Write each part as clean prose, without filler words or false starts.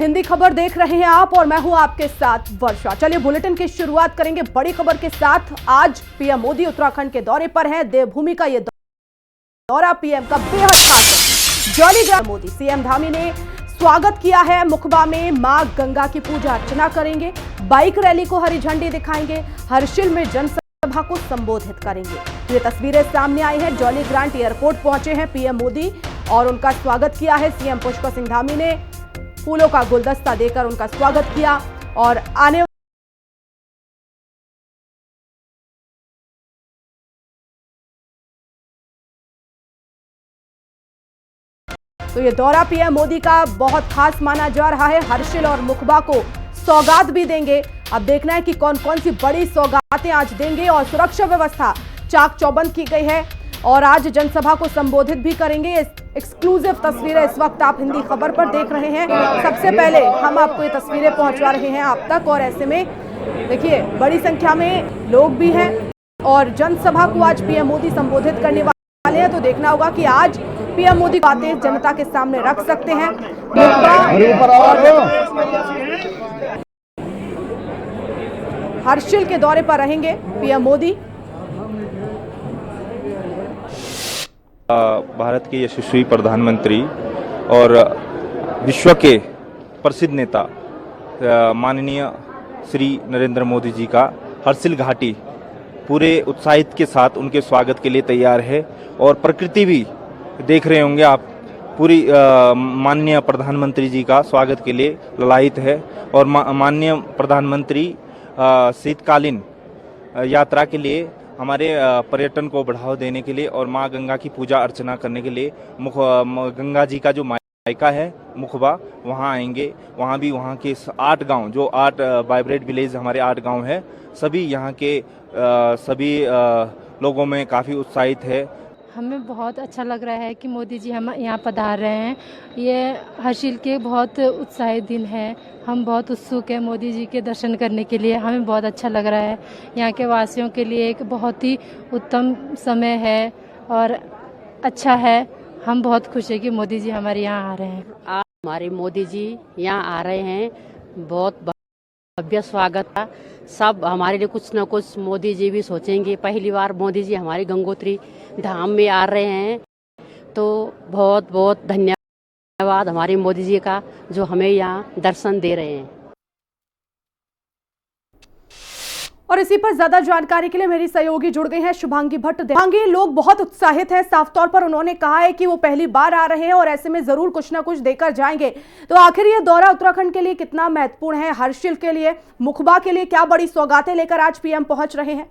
हिंदी खबर देख रहे हैं आप और मैं हूं आपके साथ वर्षा। चलिए बुलेटिन की शुरुआत करेंगे बड़ी खबर के साथ। आज पीएम मोदी उत्तराखंड के दौरे पर हैं। देवभूमि का ये दौरा पीएम का बेहद खास है। जॉलीग्रांट मोदी सीएम धामी ने स्वागत किया है। मुखबा में मां गंगा की पूजा अर्चना करेंगे। बाइक रैली को हरी झंडी दिखाएंगे। हर्षिल में जनसभा को संबोधित करेंगे। ये तस्वीरें सामने आई हैं। जॉलीग्रांट एयरपोर्ट पहुंचे हैं पीएम मोदी और उनका स्वागत किया है सीएम पुष्प सिंह धामी ने। फूलों का गुलदस्ता देकर उनका स्वागत किया और आने तो ये दौरा पीएम मोदी का बहुत खास माना जा रहा है। हर्षिल और मुखबा को सौगात भी देंगे। अब देखना है कि कौन कौन सी बड़ी सौगातें आज देंगे। और सुरक्षा व्यवस्था चाक चौबंद की गई है और आज जनसभा को संबोधित भी करेंगे। एक्सक्लूसिव तस्वीरें इस वक्त आप हिंदी खबर पर देख रहे हैं। सबसे पहले हम आपको ये तस्वीरें पहुंचा रहे हैं आप तक और ऐसे में देखिए बड़ी संख्या में लोग भी हैं और जनसभा को आज पीएम मोदी संबोधित करने वाले हैं। तो देखना होगा कि आज पीएम मोदी बातें जनता के सामने रख सकते हैं। हर्षिल के दौरे पर रहेंगे पीएम मोदी। भारत के यशस्वी प्रधानमंत्री और विश्व के प्रसिद्ध नेता माननीय श्री नरेंद्र मोदी जी का हर्षिल घाटी पूरे उत्साहित के साथ उनके स्वागत के लिए तैयार है। और प्रकृति भी देख रहे होंगे आप, पूरी माननीय प्रधानमंत्री जी का स्वागत के लिए ललायित है। और माननीय प्रधानमंत्री शीतकालीन यात्रा के लिए हमारे पर्यटन को बढ़ावा देने के लिए और मां गंगा की पूजा अर्चना करने के लिए गंगा जी का जो मायका है मुखबा वहां आएंगे। वहां भी वहां के 8 गांव जो 8 वाइब्रेंट विलेज हमारे 8 गांव है, सभी यहां के सभी लोगों में काफ़ी उत्साहित है। हमें बहुत अच्छा लग रहा है कि मोदी जी हम यहाँ पधार रहे हैं। ये हर्षिल के बहुत उत्साहित दिन है। हम बहुत उत्सुक हैं मोदी जी के दर्शन करने के लिए। हमें बहुत अच्छा लग रहा है। यहाँ के वासियों के लिए एक बहुत ही उत्तम समय है और अच्छा है। हम बहुत खुश हैं कि मोदी जी हमारे यहाँ आ रहे हैं। आज हमारे मोदी जी यहाँ आ रहे हैं। बहुत भव्य स्वागत था। सब हमारे लिए कुछ न कुछ मोदी जी भी सोचेंगे। पहली बार मोदी जी हमारे गंगोत्री धाम में आ रहे हैं, तो बहुत बहुत धन्यवाद हमारे मोदी जी का जो हमें यहाँ दर्शन दे रहे हैं। और इसी पर ज्यादा जानकारी के लिए मेरी सहयोगी जुड़ गई हैं शुभांगी भट्ट। शुभांगी, लोग बहुत उत्साहित हैं। साफ तौर पर उन्होंने कहा है कि वो पहली बार आ रहे हैं और ऐसे में जरूर कुछ ना कुछ देकर जाएंगे। तो आखिर ये दौरा उत्तराखंड के लिए कितना महत्वपूर्ण है? हर्षिल के लिए, मुखबा के लिए क्या बड़ी सौगातें लेकर आज पीएम पहुंच रहे हैं?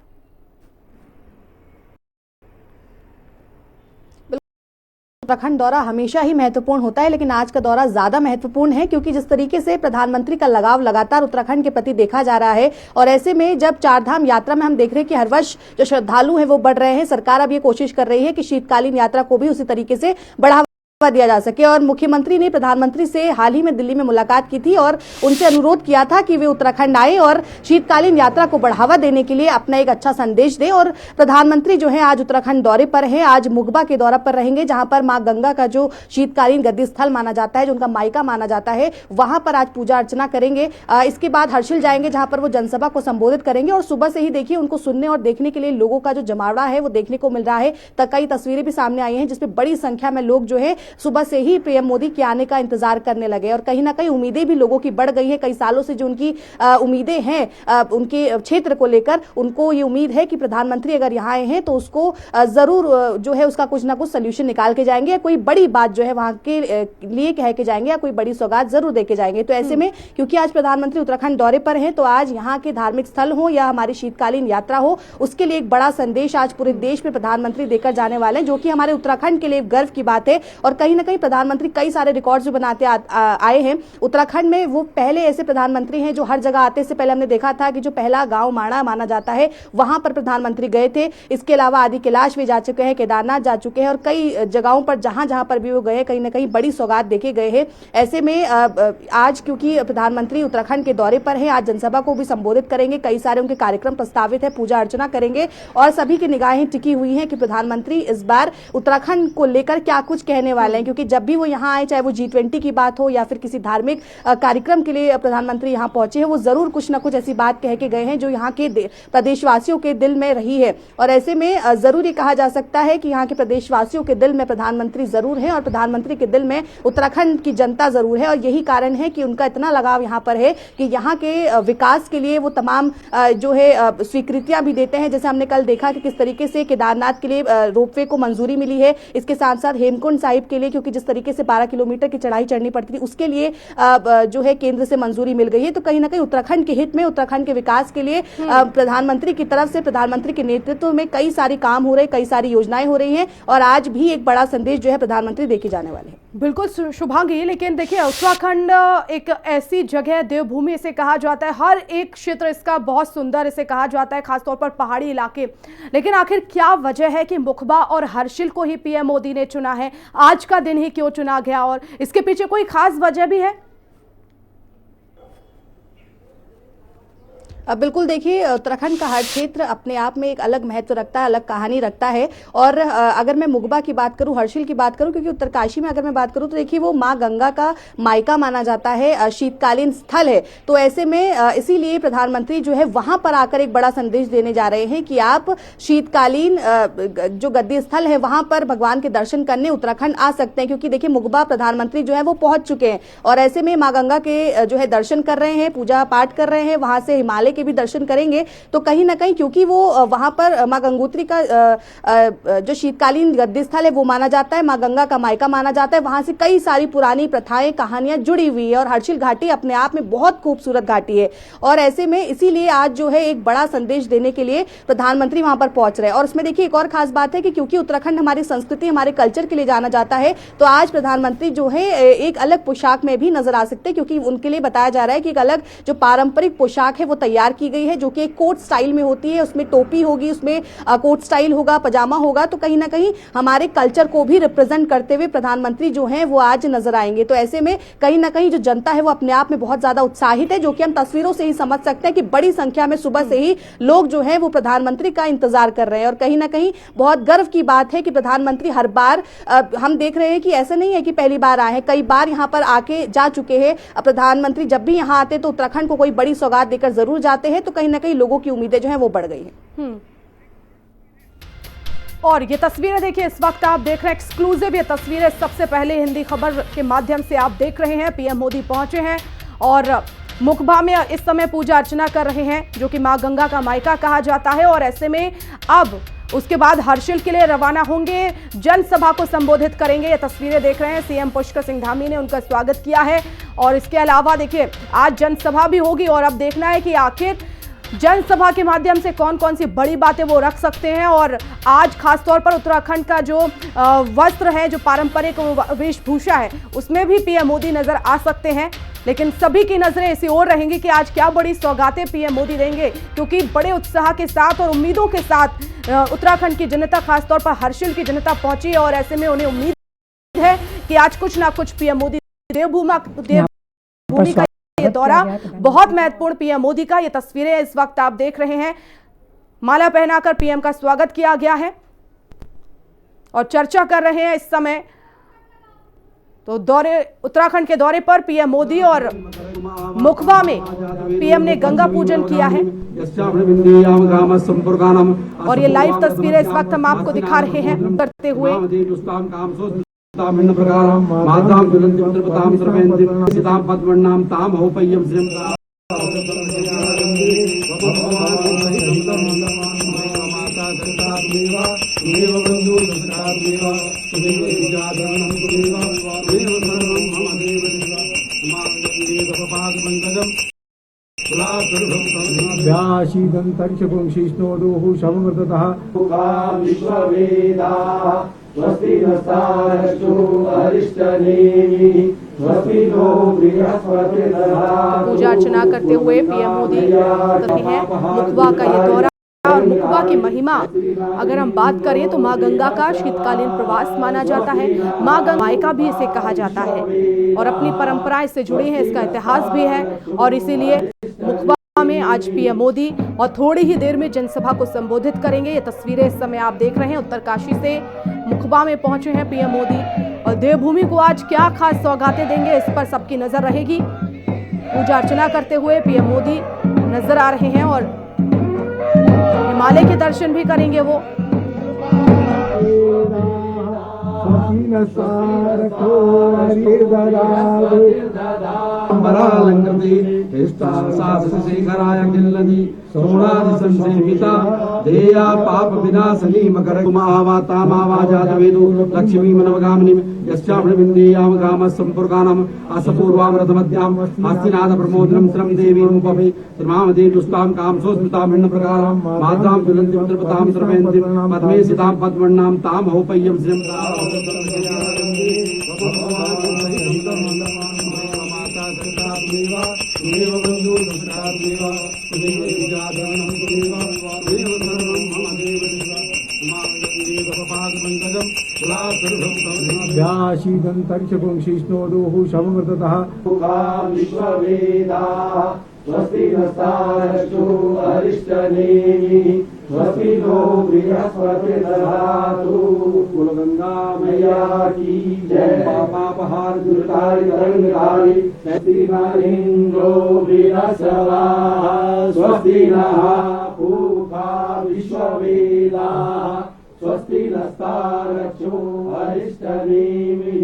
उत्तराखंड दौरा हमेशा ही महत्वपूर्ण होता है, लेकिन आज का दौरा ज्यादा महत्वपूर्ण है क्योंकि जिस तरीके से प्रधानमंत्री का लगाव लगातार उत्तराखंड के प्रति देखा जा रहा है और ऐसे में जब चारधाम यात्रा में हम देख रहे हैं कि हर वर्ष जो श्रद्धालु हैं वो बढ़ रहे हैं। सरकार अब ये कोशिश कर रही है कि शीतकालीन यात्रा को भी उसी तरीके से बढ़ावा दिया जा सके। और मुख्यमंत्री ने प्रधानमंत्री से हाल ही में दिल्ली में मुलाकात की थी और उनसे अनुरोध किया था कि वे उत्तराखंड आए और शीतकालीन यात्रा को बढ़ावा देने के लिए अपना एक अच्छा संदेश दें। और प्रधानमंत्री जो है आज उत्तराखंड दौरे पर हैं। आज मुखबा के दौरा पर रहेंगे जहां पर मां गंगा का जो शीतकालीन गद्दी स्थल माना जाता है, जो उनका मायका माना जाता है, वहां पर आज पूजा अर्चना करेंगे। इसके बाद हर्षिल जाएंगे जहां पर वो जनसभा को संबोधित करेंगे। और सुबह से ही देखिए उनको सुनने और देखने के लिए लोगों का जो जमावड़ा है वो देखने को मिल रहा है। कई तस्वीरें भी सामने आई हैं जिसमें बड़ी संख्या में लोग जो है सुबह से ही पीएम मोदी के आने का इंतजार करने लगे और कहीं ना कहीं उम्मीदें भी लोगों की बढ़ गई है। कई सालों से जो उनकी उम्मीदें हैं उनके क्षेत्र को लेकर, उनको ये उम्मीद है कि प्रधानमंत्री अगर यहाँ आए हैं तो उसको जरूर जो है उसका कुछ ना कुछ सोल्यूशन निकाल के जाएंगे या कोई बड़ी बात जो है वहां के लिए कह के जाएंगे या कोई बड़ी सौगात जरूर दे के जाएंगे। तो ऐसे में क्योंकि आज प्रधानमंत्री उत्तराखंड दौरे पर हैं तो आज यहाँ के धार्मिक स्थल हो या हमारी शीतकालीन यात्रा हो, उसके लिए एक बड़ा संदेश आज पूरे देश में प्रधानमंत्री देकर जाने वाले हैं, जो कि हमारे उत्तराखंड के लिए गर्व की बात है। और कहीं ना कहीं प्रधानमंत्री कई सारे रिकॉर्ड्स भी बनाते आए हैं। उत्तराखंड में वो पहले ऐसे प्रधानमंत्री हैं जो हर जगह आते से पहले हमने देखा था कि जो पहला गांव माणा माना जाता है वहां पर प्रधानमंत्री गए थे। इसके अलावा आदि कैलाश भी जा चुके हैं, केदारनाथ जा चुके हैं और कई जगहों पर जहां जहां पर भी वो गए कहीं ना कहीं बड़ी सौगात देके गए हैं। ऐसे में आज क्योंकि प्रधानमंत्री उत्तराखंड के दौरे पर हैं, आज जनसभा को भी संबोधित करेंगे। कई सारे उनके कार्यक्रम प्रस्तावित है, पूजा अर्चना करेंगे और सभी की निगाहें टिकी हुई हैं कि प्रधानमंत्री इस बार उत्तराखंड को लेकर क्या कुछ कहने वाले वाले हैं, क्योंकि जब भी वो यहाँ आए, चाहे वो G20 की बात हो या फिर किसी धार्मिक कार्यक्रम के लिए प्रधानमंत्री यहाँ पहुंचे हैं, वो जरूर कुछ ना कुछ ऐसी बात कह के गए हैं जो यहाँ के प्रदेशवासियों के दिल में रही है। और ऐसे में जरूर ये कहा जा सकता है कि यहाँ के प्रदेशवासियों के दिल में प्रधानमंत्री जरूर है और प्रधानमंत्री के दिल में उत्तराखंड की जनता जरूर है। और यही कारण है कि उनका इतना लगाव यहाँ पर है कि यहाँ के विकास के लिए वो तमाम जो है स्वीकृतियां भी देते हैं। जैसे हमने कल देखा कि किस तरीके से केदारनाथ के लिए रोपवे को मंजूरी मिली है, इसके साथ साथ हेमकुंड साहिब के लिए, क्योंकि जिस तरीके से 12 किलोमीटर की चढ़ाई चढ़नी पड़ती थी, उसके लिए जो है केंद्र से मंजूरी मिल गई है। तो कहीं ना कहीं उत्तराखंड के हित में, उत्तराखंड के विकास के लिए प्रधानमंत्री की तरफ से, प्रधानमंत्री के नेतृत्व में कई सारे काम हो रहे, कई सारी योजनाएं हो रही हैं और आज भी एक बड़ा संदेश जो है प्रधानमंत्री देके जाने वाले हैं। बिल्कुल शुभांगी, लेकिन देखिए उत्तराखंड एक ऐसी जगह, देवभूमि इसे कहा जाता है, हर एक क्षेत्र इसका बहुत सुंदर इसे कहा जाता है, खासतौर पर पहाड़ी इलाके। लेकिन आखिर क्या वजह है कि मुखबा और हर्षिल को ही पीएम मोदी ने चुना है? आज का दिन ही क्यों चुना गया और इसके पीछे कोई खास वजह भी है? बिल्कुल, देखिए उत्तराखंड का हर क्षेत्र अपने आप में एक अलग महत्व रखता है, अलग कहानी रखता है। और अगर मैं मुगबा की बात करूं, हर्षिल की बात करूं, क्योंकि उत्तरकाशी में अगर मैं बात करूं तो देखिए वो मां गंगा का मायका माना जाता है, शीतकालीन स्थल है। तो ऐसे में इसीलिए प्रधानमंत्री जो है वहां पर आकर एक बड़ा संदेश देने जा रहे हैं कि आप शीतकालीन जो गद्दी स्थल है वहां पर भगवान के दर्शन करने उत्तराखंड आ सकते हैं। क्योंकि देखिए मुगबा प्रधानमंत्री जो है वो पहुंच चुके हैं और ऐसे में मां गंगा के जो है दर्शन कर रहे हैं, पूजा पाठ कर रहे हैं, वहां से हिमालय के भी दर्शन करेंगे। तो कहीं ना कहीं क्योंकि वो वहां पर मां गंगोत्री का जो शीतकालीन गद्दी स्थल है वो माना जाता है, मां गंगा का मायका माना जाता है, वहां से कई सारी पुरानी प्रथाएं, कहानियां जुड़ी हुई है। और हर्षिल घाटी अपने आप में बहुत खूबसूरत घाटी है और ऐसे में इसीलिए आज जो है एक बड़ा संदेश देने के लिए प्रधानमंत्री वहां पर पहुंच रहे हैं। और इसमें देखिए एक और खास बात है कि क्योंकि उत्तराखंड हमारी संस्कृति, हमारे कल्चर के लिए जाना जाता है, तो आज प्रधानमंत्री जो है एक अलग पोशाक में भी नजर आ सकते हैं, क्योंकि उनके लिए बताया जा रहा है कि एक अलग जो पारंपरिक पोशाक है वो तैयार की गई है, जो कि एक कोट स्टाइल में होती है। उसमें टोपी होगी, उसमें कोट स्टाइल होगा, पजामा होगा। तो कहीं ना कहीं हमारे कल्चर को भी रिप्रेजेंट करते हुए प्रधानमंत्री जो हैं वो आज नजर आएंगे। तो ऐसे में कहीं ना कहीं जो जनता है वो अपने आप में बहुत ज्यादा उत्साहित है, जो कि हम तस्वीरों से ही समझ सकते हैं कि बड़ी संख्या में सुबह से ही लोग जो है वो प्रधानमंत्री का इंतजार कर रहे हैं। और कहीं ना कहीं बहुत गर्व की बात है कि प्रधानमंत्री हर बार हम देख रहे हैं कि ऐसा नहीं है कि पहली बार आए हैं, कई बार यहाँ पर आके जा चुके हैं प्रधानमंत्री। जब भी यहाँ आते तो उत्तराखंड को कोई बड़ी सौगात देकर जरूर जाते हैं। तो कहीं ना कहीं लोगों की उम्मीदें जो है वो बढ़ गई हैं। और ये तस्वीरें देखिए, इस वक्त आप देख रहे हैं एक्सक्लूसिव ये तस्वीरें, सबसे पहले हिंदी खबर के माध्यम से आप देख रहे हैं। पीएम मोदी पहुंचे हैं और मुखबा में इस समय पूजा अर्चना कर रहे हैं, जो कि मां गंगा का मायका कहा जाता है। और ऐसे में अब उसके बाद हर्षिल के लिए रवाना होंगे, जनसभा को संबोधित करेंगे। ये तस्वीरें देख रहे हैं, सीएम पुष्कर सिंह धामी ने उनका स्वागत किया है। और इसके अलावा देखिए आज जनसभा भी होगी और अब देखना है कि आखिर जनसभा के माध्यम से कौन कौन सी बड़ी बातें वो रख सकते हैं। और आज खासतौर पर उत्तराखंड का जो वस्त्र है, जो पारंपरिक वेशभूषा है, उसमें भी पीएम मोदी नजर आ सकते हैं। लेकिन सभी की नजरें इसी ओर रहेंगी कि आज क्या बड़ी सौगातें पीएम मोदी देंगे, क्योंकि बड़े उत्साह के साथ और उम्मीदों के साथ उत्तराखंड की जनता, खासतौर पर हर्षिल की जनता पहुंची है। और ऐसे में उन्हें उम्मीद है कि आज कुछ ना कुछ पीएम मोदी देवभूमि का ये दौरा बहुत महत्वपूर्ण, पीएम मोदी का। ये तस्वीरें इस वक्त आप देख रहे हैं, माला पहनाकर पीएम का स्वागत किया गया है और चर्चा कर रहे हैं इस समय। तो उत्तराखंड के दौरे पर पीएम मोदी और मुखबा में पीएम ने गंगा पूजन किया है और ये लाइव तस्वीरें इस वक्त हम आपको दिखा रहे हैं करते हुए। व्याशीदन्तरिक्षपुंशिष्णोदुः समवर्ततः स्वस्ति नस्तारश्चो अरिष्टनेमिः स्वस्ति नो बृहस्पतिर्दधातु। पूजा अर्चना करते हुए पीएम मोदी हैं। मुखबा का ये दौरा, मुखबा की महिमा अगर हम बात करें तो मां गंगा का शीतकालीन प्रवास माना जाता है। मां गंगा मायका भी इसे कहा जाता है और अपनी परंपराएं इससे जुड़ी हैं, इसका इतिहास भी है। और इसीलिए मुखबा में आज पीएम मोदी और थोड़ी ही देर में जनसभा को संबोधित करेंगे। ये तस्वीरें इस समय आप देख रहे हैं, उत्तरकाशी से मुखबा में पहुंचे हैं पीएम मोदी और देवभूमि को आज क्या खास सौगातें देंगे, इस पर सबकी नजर रहेगी। पूजा अर्चना करते हुए पीएम मोदी नजर आ रहे हैं और हिमालय के दर्शन भी करेंगे वो। शेखराय किल्लदी सोणादि संसेविता देया पाप विनाशनी मकर कुमावाता मावाजात वेदो लक्ष्मी मनवगामिनी यस्याभ्रविंदेयाम गामः संपुर्गानम असपूर्वामृतमद्याम आस्तिनाद प्रमोदनम श्रम देवी मुपवे श्रमामदे दुष्टां काम सोस्मितां भिन्न प्रकारां मातां तुलन्ति पुत्रपतां सर्वेन्ति पद्मे सितां पद्मन्नां तां होपय्यं श्रीं व्याशीदन्तरिक्षपुंशिष्णोदोः शममृततः विश्ववेदाः स्वस्ति नस्तारश्चो अरिष्टनेमिः स्वस्ति नो बृहस्पतिर्दधातु कुलगंगा मैया की जय। पापापहार दुर्गारि तरंगकारी स्वस्ति नरेन्द्रो बृहस्पतिः स्वस्ति नः पूषा विश्ववेदाः स्वस्ति नस्तारश्चो अरिष्टनेमिः।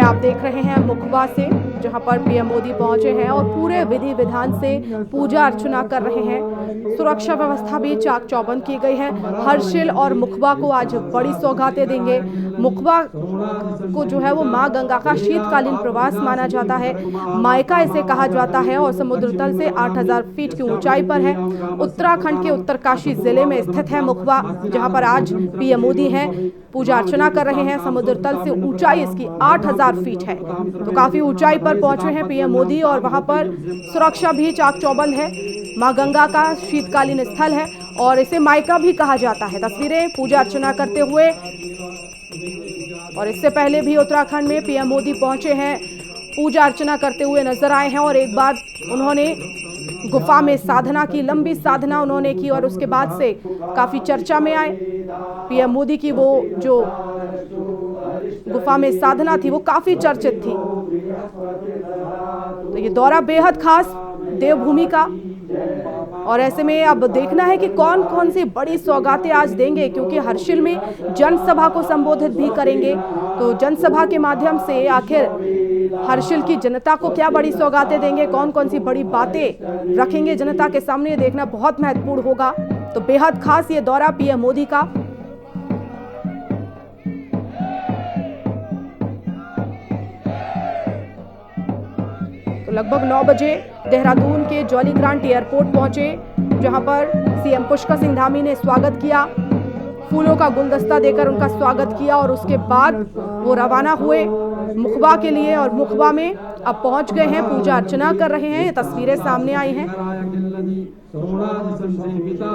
आप देख रहे हैं मुखबा से, जहां पर पीएम मोदी पहुंचे हैं और पूरे विधि विधान से पूजा अर्चना कर रहे हैं। सुरक्षा व्यवस्था भी चाक चौबंद की गई है। हर्षिल और मुखबा को आज बड़ी सौगातें देंगे। मुखबा को जो है वो मां गंगा का शीतकालीन प्रवास माना जाता है, मायका इसे कहा जाता है और समुद्र तल से 8000 फीट की ऊंचाई पर है। उत्तराखंड के उत्तरकाशी जिले में स्थित है मुखबा, जहां पर आज पीएम मोदी हैं, पूजा अर्चना कर रहे हैं। समुद्र तल से ऊंचाई इसकी 8000 फीट है, तो काफी ऊंचाई पर पहुंचे हैं पीएम मोदी और वहां पर सुरक्षा भी चाक चौबंद है। मां गंगा का शीतकालीन स्थल है और इसे मायका भी कहा जाता है। तस्वीरें पूजा अर्चना करते हुए, और इससे पहले भी उत्तराखंड में पीएम मोदी पहुंचे हैं, पूजा अर्चना करते हुए नजर आए हैं और एक बार उन्होंने गुफा में साधना की, लंबी साधना उन्होंने की और उसके बाद से काफी चर्चा में आए। पीएम मोदी की वो जो गुफा में साधना थी वो काफी चर्चित थी। तो ये दौरा बेहद खास देवभूमि का, और ऐसे में अब देखना है कि कौन कौन सी बड़ी सौगातें आज देंगे, क्योंकि हर्षिल में जनसभा को संबोधित भी करेंगे। तो जनसभा के माध्यम से आखिर हर्षिल की जनता को क्या बड़ी सौगातें देंगे, कौन कौन सी बड़ी बातें रखेंगे जनता के सामने, देखना बहुत महत्वपूर्ण होगा। तो बेहद खास ये दौरा पीएम मोदी का। तो लगभग 9 बजे देहरादून के जॉली ग्रांट एयरपोर्ट पहुंचे, जहां पर सीएम पुष्कर सिंह धामी ने स्वागत किया, फूलों का गुलदस्ता देकर उनका स्वागत किया और उसके बाद वो रवाना हुए मुखबा के लिए और मुखबा में अब पहुंच गए हैं, पूजा अर्चना कर रहे हैं। ये तस्वीरें सामने आई हैं। सोणादि संसेविता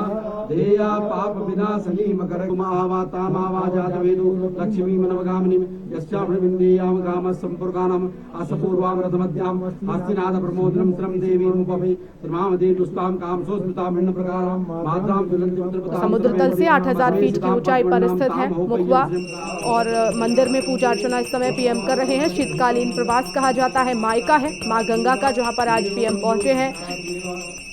देया पाप विनाशनी मकर कुमावाता मावाजात वेदो लक्ष्मी मनवगामिनी यस्याभ्रविंदेयाम गामः संपुर्गानम असपूर्वामृतमद्याम आस्तिनाद प्रमोदनम श्रम देवी मुपवे श्रमामदे दुष्टां काम सोस्मितां भिन्न प्रकारां मातां तुलन्ति पुत्रपतां। समुद्र तल से 8000 फीट की ऊंचाई पर स्थित है मुखबा और मंदिर में पूजा अर्चना इस समय पीएम कर रहे हैं। शीतकालीन प्रवास कहा जाता है, मायका है मां गंगा का, जहां पर आज पीएम पहुंचे हैं।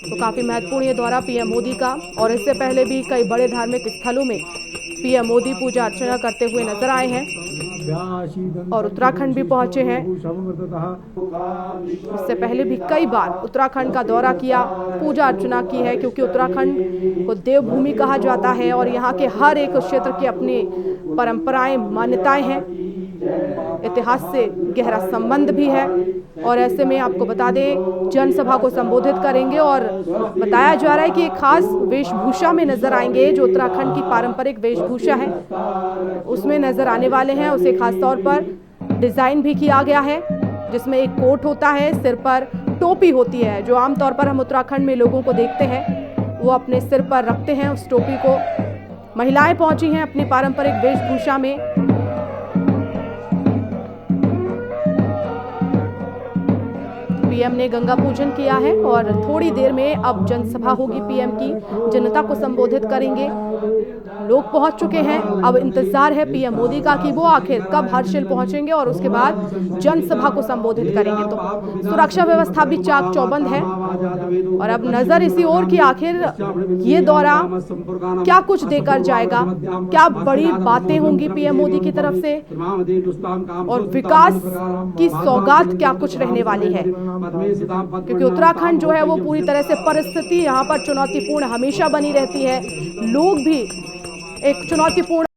तो काफी महत्वपूर्ण ये दौरा पीएम मोदी का, और इससे पहले भी कई बड़े धार्मिक स्थलों में पीएम मोदी पूजा अर्चना करते हुए नजर आए हैं और उत्तराखंड भी पहुंचे हैं। इससे पहले भी कई बार उत्तराखंड का दौरा किया, पूजा अर्चना की है, क्योंकि उत्तराखंड को देवभूमि कहा जाता है और यहाँ के हर एक क्षेत्र की अपनी परंपराएं, मान्यताएं हैं, इतिहास से गहरा संबंध भी है। और ऐसे में आपको बता दें, जनसभा को संबोधित करेंगे और बताया जा रहा है कि एक खास वेशभूषा में नजर आएंगे, जो उत्तराखंड की पारंपरिक वेशभूषा है उसमें नजर आने वाले हैं। उसे खास तौर पर डिजाइन भी किया गया है, जिसमें एक कोट होता है, सिर पर टोपी होती है, जो आमतौर पर हम उत्तराखंड में लोगों को देखते हैं, वो अपने सिर पर रखते हैं उस टोपी को। महिलाएं पहुंची हैं अपनी पारंपरिक वेशभूषा में पीएम ने गंगा पूजन किया है और थोड़ी देर में अब जनसभा होगी पीएम की, जनता को संबोधित करेंगे। लोग पहुंच चुके हैं, अब इंतजार है पीएम मोदी का कि वो आखिर कब हर्षिल पहुंचेंगे और उसके बाद जनसभा को संबोधित करेंगे। तो सुरक्षा व्यवस्था भी चाक चौबंद है और अब नजर इसी ओर कि आखिर ये दौरा क्या कुछ देकर जाएगा, क्या बड़ी बातें होंगी पीएम मोदी की तरफ से और विकास की सौगात क्या कुछ रहने वाली है, क्योंकि उत्तराखंड जो है वो पूरी तरह से परिस्थिति यहाँ पर चुनौतीपूर्ण हमेशा बनी रहती है। लोग भी एक चुनौतीपूर्ण